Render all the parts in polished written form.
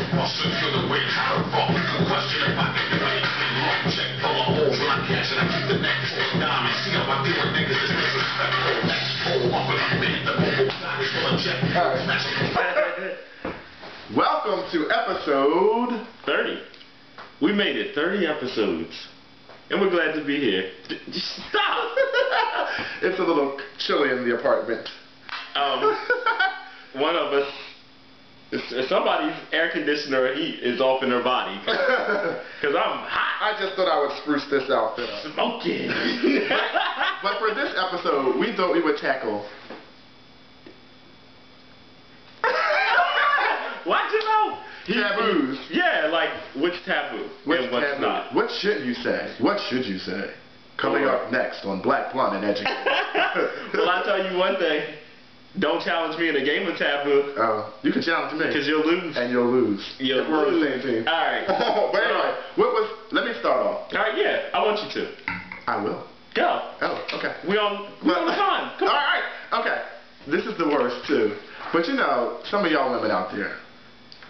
Bustin' for the way how to fuck. Question if I can do anything wrong. Check full of holes when I cash and I keep the neck full of diamonds. See how I deal with niggas is disrespectful. Next pull up and I'm in the mobile bodies full of jet. Welcome to episode 30. We made it 30 episodes. And we're glad to be here. Stop! It's a little chilly in the apartment. One of us, somebody's air conditioner or heat is off in their body. Because I'm hot. I just thought I would spruce this outfit up. Smoking. But for this episode, we thought we would tackle... What you know? Taboos. Yeah, like what's taboo and what's taboo? not. What should you say? What should you say? Coming up next on Black Blunt and Educated. Well, I'll tell you one thing. Don't challenge me in a game of taboo. Oh, you can challenge me. Because you'll lose. And you'll lose. You'll if we're on the same team. Alright. But anyway, let me start off. Alright, yeah, I want you to. I will. Go. Oh, okay. We on the time. Come on. Alright, okay. This is the worst too. But you know, some of y'all women out there,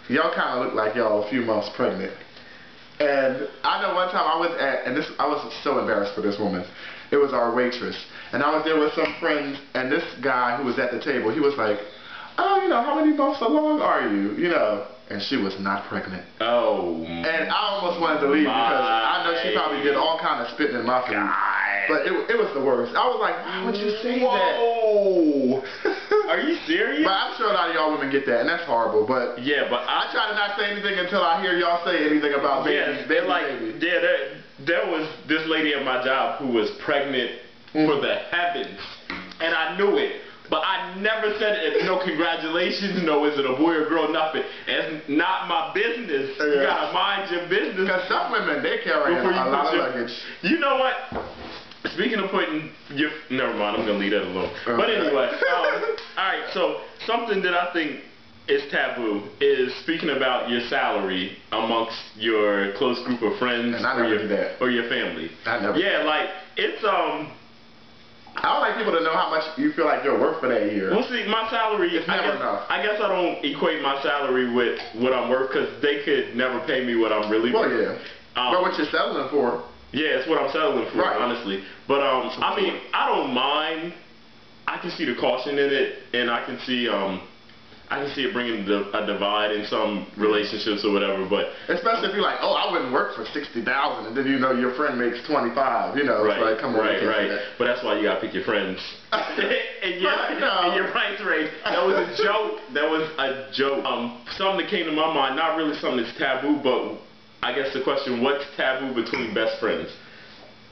y'all kind of look like y'all a few months pregnant. And I know one time I was at, and I was so embarrassed for this woman. It was our waitress. And I was there with some friends, and this guy who was at the table, he was like, oh, you know, how many months along are you? You know, and she was not pregnant. Oh. And I almost wanted to leave because I know she probably did all kind of spitting in my food. But it was the worst. I was like, why would you say that? Whoa. Are you serious? But I'm sure a lot of y'all women get that, and that's horrible. But yeah, but I try to not say anything until I hear y'all say anything about babies. Yeah, there was this lady at my job who was pregnant for the heavens, and I knew it. But I never said it. No congratulations. No, is it a boy or girl? Nothing. It's not my business. Yeah. You gotta mind your business. Because some women, they carry a lot of luggage. You know what? Speaking of putting your... Never mind, I'm going to leave that alone. Okay. But anyway, alright, so something that I think is taboo is speaking about your salary amongst your close group of friends or your family. I never Yeah, like, it's... I don't like people to know how much you feel like you're worth for that year. Well, see, my salary... It's never enough. I guess I don't equate my salary with what I'm worth because they could never pay me what I'm really worth. Well, yeah. But what you're settling for... Yeah, it's what I'm settling for, right. Honestly. But I mean, I don't mind. I can see the caution in it, and I can see it bringing a divide in some relationships or whatever. But especially if you're like, oh, I wouldn't work for $60,000, and then you know your friend makes $25. You know, right, it's like, come on, right. But that's why you gotta pick your friends. and your price range. That was a joke. That was a joke. Something that came to my mind, not really something that's taboo, but I guess the question, what's taboo between best friends?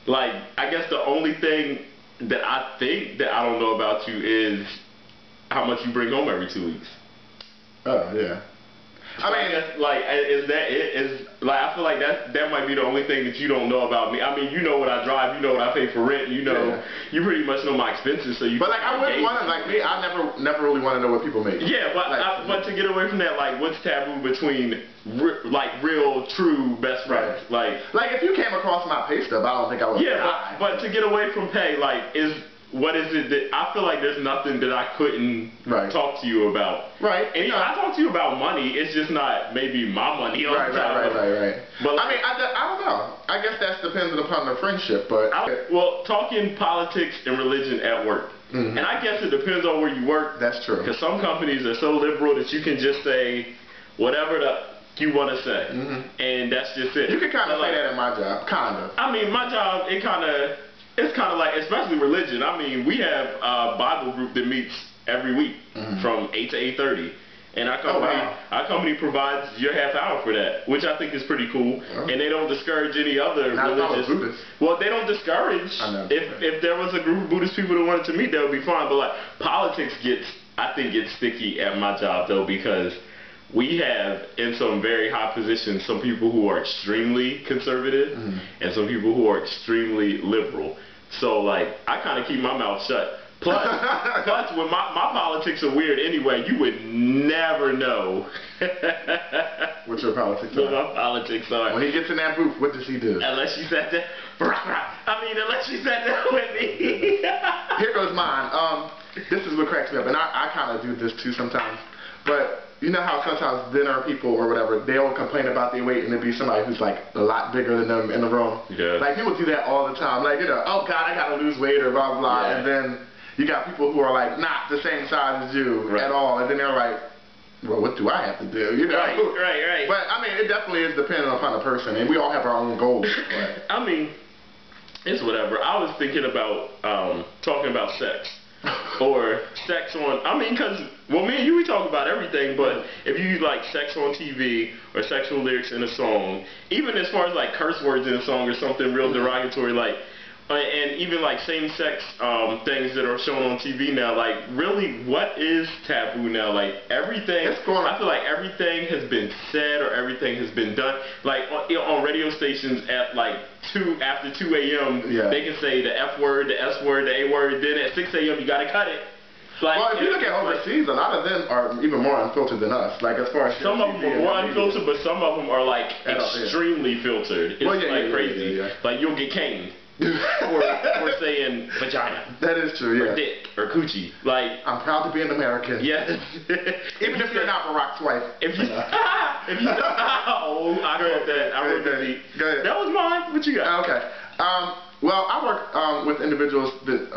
Like, I guess the only thing that I think that I don't know about you is how much you bring home every 2 weeks. Oh, yeah. I mean, like, I feel like that might be the only thing that you don't know about me. I mean, you know what I drive, you know what I pay for rent, you know, you pretty much know my expenses, so you. But like, I wouldn't want to, like me, I never really want to know what people make. Yeah, but but to get away from that, like, what's taboo between like real, true best friends? Right. Like if you came across my pay stub, I don't think I would. Yeah, but to get away from pay, like, what is it that I feel like there's nothing that I couldn't talk to you about. Right. And I talk to you about money. It's just not maybe my money all the time. Right. But I mean, I don't know. I guess that's dependent upon the friendship. But well, talking politics and religion at work. And I guess it depends on where you work. That's true. Because some companies are so liberal that you can just say whatever you want to say, and that's just it. You can kind of say that in my job, kind of. I mean, my job, it's kind of like, especially religion. I mean, we have a Bible group that meets every week from 8 to 8:30. And our company provides your half hour for that, which I think is pretty cool. And they don't discourage any other religious. Well, they don't discourage. If there was a group of Buddhist people that wanted to meet, that would be fine. But like, politics I think gets sticky at my job though, because we have in some very high positions some people who are extremely conservative and some people who are extremely liberal. So like, I kind of keep my mouth shut. Plus when my politics are weird anyway, you would never know what your politics are. What my politics are. When he gets in that booth, what does he do? Unless you sat there, unless you sat there with me. Here goes mine. This is what cracks me up, and I kind of do this too sometimes. But you know how sometimes dinner people or whatever, they'll complain about their weight and it'll be somebody who's like a lot bigger than them in the room. Yeah. Like people do that all the time. Like, you know, oh God, I gotta lose weight or blah, blah, blah. Yeah. And then you got people who are like not the same size as you at all. And then they're like, well, what do I have to do? You know? Right. But I mean, it definitely is dependent upon the person, and we all have our own goals. I mean, it's whatever. I was thinking about talking about sex. Or sex on, I mean, because, well, me and you, we talk about everything, but if you like sex on TV or sexual lyrics in a song, even as far as like curse words in a song or something real derogatory, like, and even like same-sex things that are shown on TV now, like, really, what is taboo now? Like, everything, I feel like everything has been said or everything has been done. Like, on radio stations at like after 2 a.m., they can say the F word, the S word, the A word, then at 6 a.m. you gotta cut it. Like, well, if you look at overseas, a lot of them are even more unfiltered than us. Like, as far as some of them are more unfiltered, but some of them are like extremely filtered. It's like crazy. Like, you'll get caned. for saying vagina. That is true, yeah. Or dick, or coochie. Like, I'm proud to be an American. Yes. Even if you're not Barack's wife. If you, oh, I wrote that. I wrote that beat. Go ahead. That was mine. What you got? Okay. Well, I work with individuals that,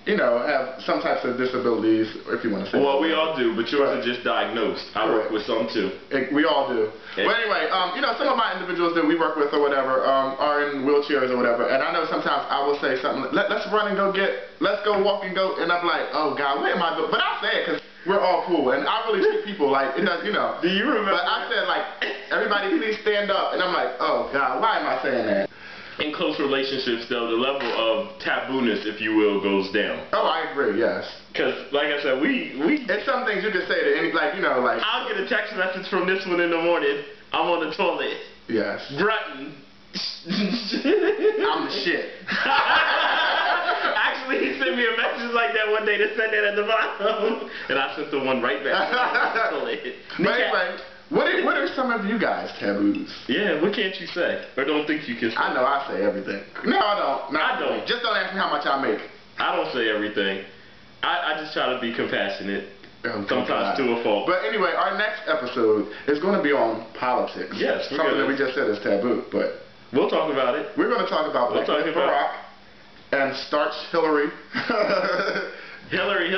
you know, have some types of disabilities, if you want to say. Well, we all do, but yours are just diagnosed. I work with some too. We all do. But anyway, you know, some of my individuals that we work with or whatever are in wheelchairs or whatever, and I know sometimes I will say something, let's run and let's go walk and go, and I'm like, oh God, what am I doing? But I say it because we're all cool, and I really treat people like, you know. Do you remember? But I said, like, everybody please stand up, and I'm like, oh God, why am I saying that? In close relationships, though, the level of taboo-ness, if you will, goes down. Oh, I agree, yes. Because, like I said, we... It's some things you can say to any, like, you know, like... I'll get a text message from this one in the morning. I'm on the toilet. Yes. Grunting. I'm the shit. Actually, he sent me a message like that one day that said that at the bottom. And I sent the one right back. But anyway... What are some of you guys' taboos? Yeah, what can't you say? Or don't think you can say? I know I say everything. No, I don't. I don't. Just don't ask me how much I make. I don't say everything. I just try to be compassionate. Sometimes to a fault. But anyway, our next episode is going to be on politics. Yes. Something that we just said is taboo, but... We'll talk about it. We're going to talk about Barack and Starch Hillary. Hillary.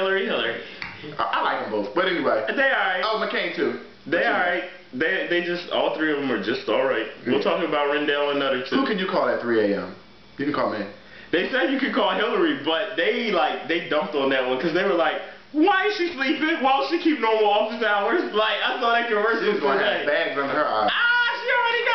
I like them both, but anyway. They alright. Oh, McCain too. They alright. They just, all three of them are just alright. We'll talk about Rendell and Nutter too. Who can you call at 3 a.m.? You can call me. They said you could call Hillary, but they dumped on that one because they were like, why is she sleeping? Why don't she keep normal office hours? Like, I saw that commercial. She's going to have bags under her eyes. She already got